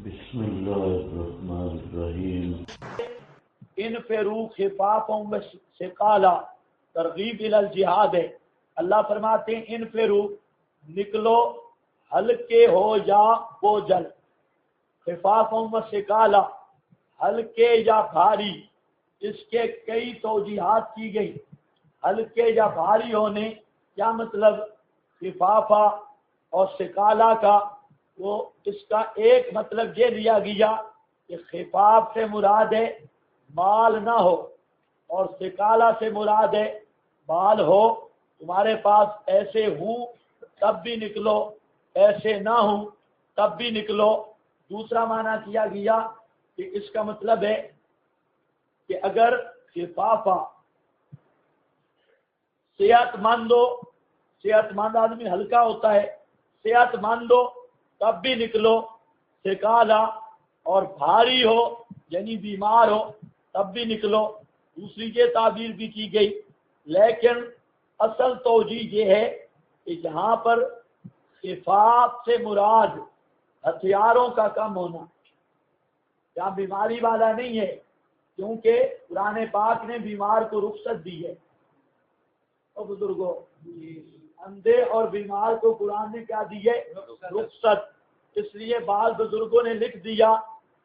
بسم اللہ الرحمن الرحیم انفروا خفافا وثقالا، ترغیب الی الجہاد ہے۔ اللہ فرماتے ہیں انفروا، نکلو ہلکے ہو یا بوجھل، خفافا وثقالا، ہلکے یا بھاری۔ اس کے کئی توجیحات کی گئی۔ ہلکے یا بھاری ہونے کیا مطلب؟ خفافا اور ثقالا کا وہ اس کا ایک مطلب یہ لیا گیا کہ خفاف سے مراد ہے مال نہ ہو، اور ثقالا سے مراد ہے مال ہو، تمہارے پاس ایسے ہوں تب بھی نکلو، ایسے نہ ہوں تب بھی نکلو۔ دوسرا معنی کیا گیا کہ اس کا مطلب ہے کہ اگر خفافا صحت مند آدمی ہلکا ہوتا ہے، صحت مند ہو تب بھی نکلو، ثقالا اور بھاری ہو یعنی بیمار ہو تب بھی نکلو۔ دوسری یہ تعبیر بھی کی گئی، لیکن اصل توجیہ یہ ہے کہ یہاں پر خفاف سے مراد ہتھیاروں کا کم ہونا، یہاں بیماری والا نہیں ہے، کیونکہ قرآن پاک نے بیمار کو رخصت دی ہے۔ اور بزرگوں، اندھے اور بیمار کو قرآن نے کیا دی ہے؟ رخصت۔ اس لیے بعض بزرگوں نے لکھ دیا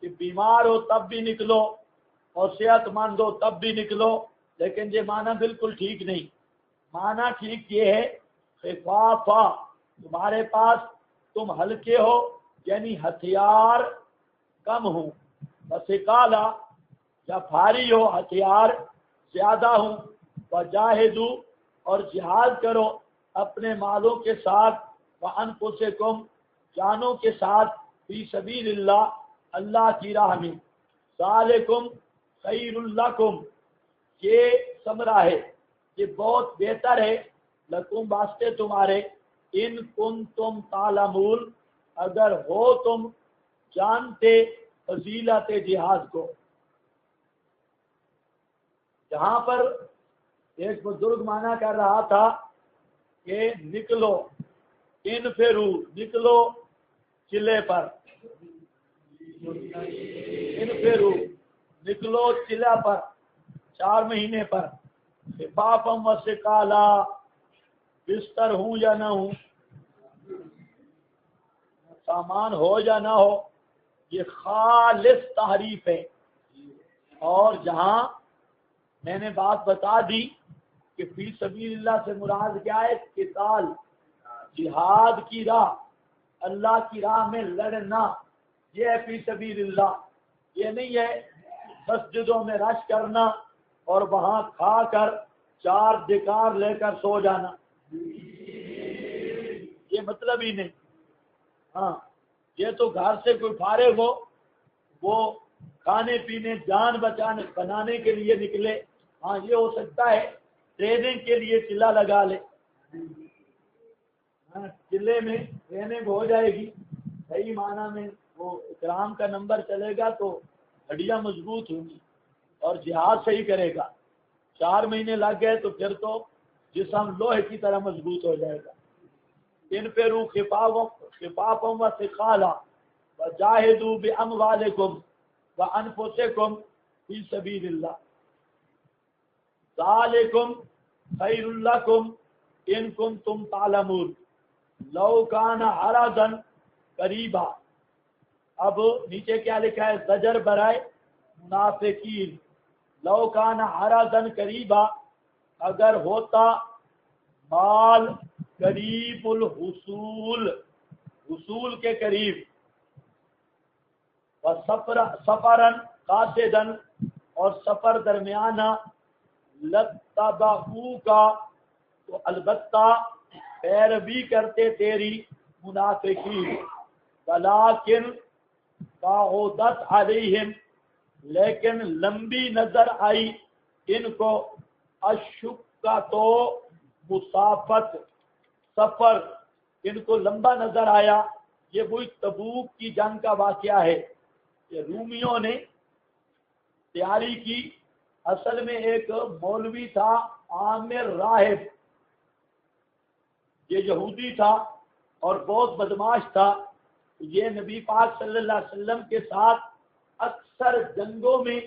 کہ بیمار ہو تب بھی نکلو اور صحت مند ہو تب بھی نکلو، لیکن یہ معنی بالکل ٹھیک نہیں۔ معنی ٹھیک یہ ہے خفافا، تمہارے پاس تم ہلکے ہو یعنی ہتھیار کم ہوں، وثقالا یا بھاری ہو ہتھیار زیادہ ہوں، وجاہدوا اور جہاد کرو اپنے مالوں کے ساتھ، وانفسکم جانوں کے ساتھ، فی سبیل اللہ اللہ کی راہ میں، ذالکم خیر لکم یہ ثمرہ ہے، یہ بہت بہتر ہے، لکم واسطے تمہارے، ان کنتم تعلمون اگر ہو تم جانتے فضیلت جہاد کو۔ جہاں پر ایک بزرگ معنی کر رہا تھا کہ نکلو، انفروا نکلو چلے پر، انفروا نکلو چلہ پر 4 مہینے پر، خفافا وثقالا بستر ہوں یا نہ ہوں، سامان ہو یا نہ ہو، یہ خالص تحریف ہے۔ اور جہاں میں نے بات بتا دی کہ فی سبیل اللہ سے مراد کیا ہے؟ قتال، جہاد کی راہ، اللہ کی راہ میں لڑنا، یہ ہے فی سبیل اللہ۔ یہ نہیں ہے مسجدوں میں رش کرنا اور وہاں کھا کر 4 ڈکار لے کر سو جانا، یہ مطلب ہی نہیں۔ ہاں یہ تو گھر سے کوئی فارغ ہو، وہ کھانے پینے جان بنانے کے لیے نکلے، ہاں یہ ہو سکتا ہے ٹریننگ کے لیے چلہ لگا لے، چلے میں ٹریننگ ہو جائے گی، صحیح معنی میں وہ اکرام کا نمبر چلے گا تو ہڈیاں مضبوط ہوں گی اور جہاد صحیح کرے گا۔ 4 مہینے لگ گئے تو پھر تو جسم لوہے کی طرح مضبوط ہو جائے گا۔ انفروا خفافا وثقالا وجاہدوا باموالکم وانفسکم فی سبیل اللہ، ذالکم خیر لکم ان کنتم تعلمون لو کان عرضا قریبا۔ اب نیچے کیا لکھا ہے؟ زجر برائے منافقین، لو کان عرضا قریبا اگر ہوتا مال قریب الحصول، حصول کے قریب، سفرن قاصدن اور سفر درمیانہ، لتبعوا کا تو البتہ پیروی کرتے تیری منافقین، ولکن بعدت علیہم لیکن لمبی نظر آئی ان کو، اشکا تو مسافت سفر ان کو لمبا نظر آیا۔ یہ وہی تبوک کی جنگ کا واقعہ ہے کہ رومیوں نے تیاری کی، اصل میں ایک مولوی تھا عامر راہب، یہ یہودی تھا اور بہت بدماش تھا، یہ نبی پاک صلی اللہ علیہ وسلم کے ساتھ اکثر جنگوں میں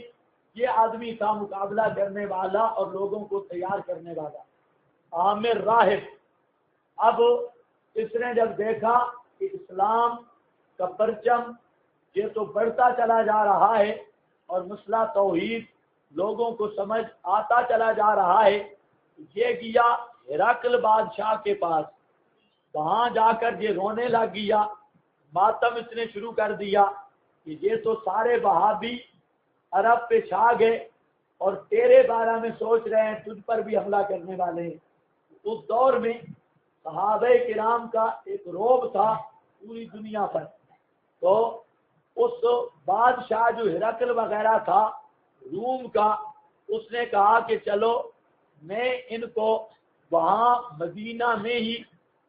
یہ آدمی تھا مقابلہ کرنے والا اور لوگوں کو تیار کرنے والا، عامر راہب۔ اب اس نے جب دیکھا کہ اسلام کا پرچم یہ تو بڑھتا چلا جا رہا ہے اور مسئلہ توحید لوگوں کو سمجھ آتا چلا جا رہا ہے، یہ گیا ہرقل بادشاہ کے پاس۔ وہاں جا کر یہ رونے لگ گیا، ماتم اس نے شروع کر دیا کہ یہ تو سارے وہابی عرب پہ چھا گئے اور تیرے بارے میں سوچ رہے ہیں، تجھ پر بھی حملہ کرنے والے ہیں۔ اس دور میں صحابہ کرام کا ایک رعب تھا پوری دنیا پر، تو اس بادشاہ جو ہرقل وغیرہ تھا روم کا، اس نے کہا کہ چلو میں ان کو وہاں مدینہ میں ہی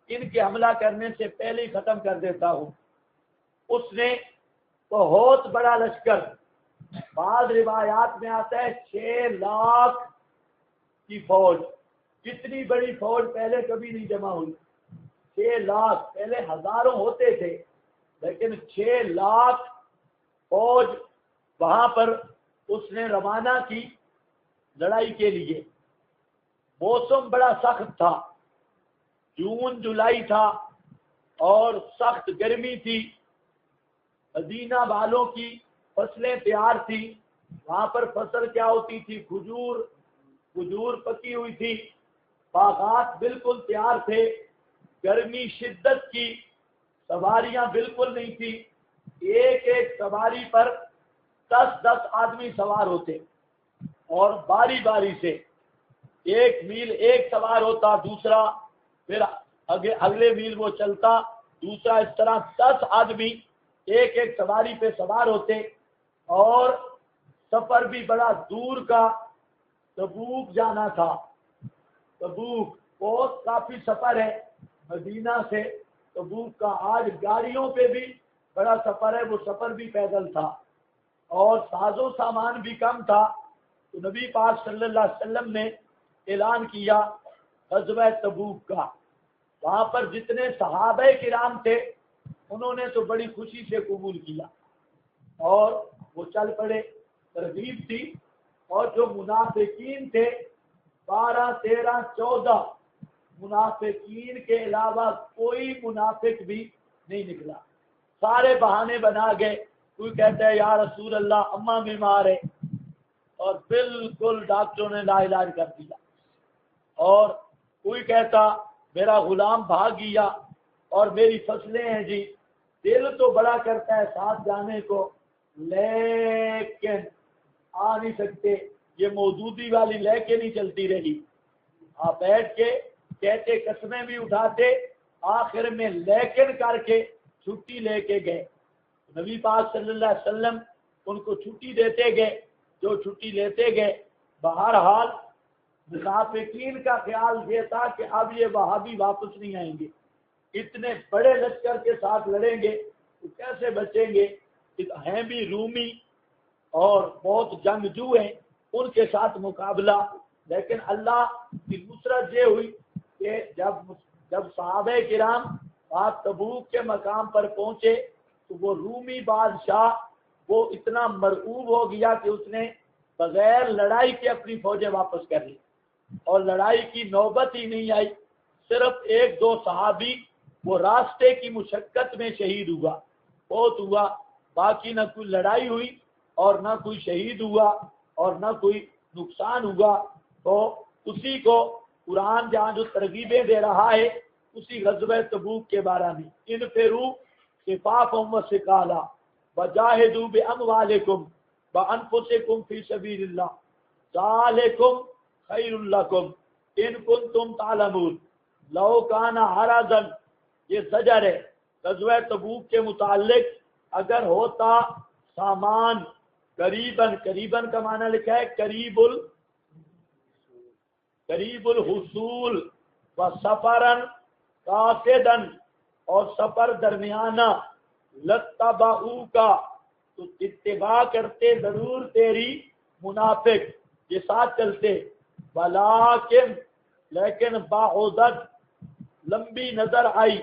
ان کے حملہ کرنے سے پہلے ہی ختم کر دیتا ہوں۔ اس نے بہت بڑا لشکر، بعض روایات میں آتا ہے 6 لاکھ کی فوج، جتنی بڑی فوج پہلے کبھی نہیں جمع ہوئی۔ 6 لاکھ، پہلے ہزاروں ہوتے تھے لیکن 6 لاکھ فوج وہاں پر اس نے روانہ کی لڑائی کے لیے۔ موسم بڑا سخت تھا، جون جولائی تھا اور سخت گرمی تھی۔ مدینہ والوں کی فصلیں تیار تھی، وہاں پر فصل کیا ہوتی تھی؟ کھجور پکی ہوئی تھی، باغات بالکل تیار تھے، گرمی شدت کی، سواریاں بالکل نہیں تھی، ایک ایک سواری پر 10 آدمی سوار ہوتے اور باری باری سے ایک میل ایک سوار ہوتا، دوسرا پھر اگلے میل وہ چلتا، دوسرا، اس طرح 10 آدمی ایک ایک سواری پہ سوار ہوتے، اور سفر بھی بڑا دور کا، تبوک جانا تھا۔ تبوک بہت کافی سفر ہے مدینہ سے تبوک کا، آج گاڑیوں پہ بھی بڑا سفر ہے، وہ سفر بھی پیدل تھا اور ساز و سامان بھی کم تھا۔ تو نبی پاک صلی اللہ علیہ وسلم نے اعلان کیا غزوہ تبوک کا۔ وہاں پر جتنے صحابہ کرام تھے انہوں نے تو بڑی خوشی سے قبول کیا اور وہ چل پڑے، ترغیب تھی۔ اور جو منافقین تھے 12 13 14 منافقین کے علاوہ کوئی منافق بھی نہیں نکلا، سارے بہانے بنا گئے۔ کوئی کہتا ہے یا رسول اللہ اماں بیمار ہے، اور بالکل ڈاکٹروں نے لا علاج کر دیا، اور کوئی کہتا میرا غلام بھاگ گیا اور میری فصلیں ہیں جی۔ دل تو بڑا کرتا ہے ساتھ جانے کو لیکن آ نہیں سکتے، یہ موجودی والی لے کے نہیں چلتی رہی۔ آپ بیٹھ کے کہتے قسمیں بھی اٹھاتے، آخر میں لیکن کر کے چھٹی لے کے گئے۔ نبی پاک صلی اللہ علیہ وسلم ان کو چھٹی دیتے گئے، جو چھٹی لیتے گئے۔ بہرحال منافقین کا خیال یہ تھا کہ اب یہ وہابی واپس نہیں آئیں گے، اتنے بڑے لشکر کے ساتھ لڑیں گے تو کیسے بچیں گے؟ ہیں بھی رومی اور بہت جنگجو ہیں، ان کے ساتھ مقابلہ۔ لیکن اللہ کی نصرت یہ ہوئی کہ جب صحابہ کرام آپ تبوک کے مقام پر پہنچے تو وہ رومی بادشاہ وہ اتنا مرعوب ہو گیا کہ اس نے بغیر لڑائی کے اپنی فوجیں واپس کر لی، اور لڑائی کی نوبت ہی نہیں آئی۔ صرف 1-2 صحابی وہ راستے کی مشقت میں شہید ہوا، بہت ہوا، باقی نہ کوئی لڑائی ہوئی اور نہ کوئی شہید ہوا اور نہ کوئی نقصان ہوا۔ تو اسی کو قرآن جہاں جو ترغیبیں دے رہا ہے اسی غزوہ تبوک کے بارے میں، انفروا خفافا وثقالا وجاہدوا باموالکم وانفسکم فی سبیل اللہ ذالکم خیر لکم ان کنتم تعلمون لو کان عرضا، یہ زجر ہے غزوہ تبوک کے متعلق۔ اگر ہوتا سامان قریباً کا معنی لکھا ہے قریب الحصول و سفراً قاصداً، اور سفر درمیانہ، لتبعوکا تو اتباع کرتے ضرور تیری منافق، یہ ساتھ چلتے، لیکن بعدت لمبی نظر آئی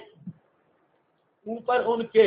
اوپر ان کے،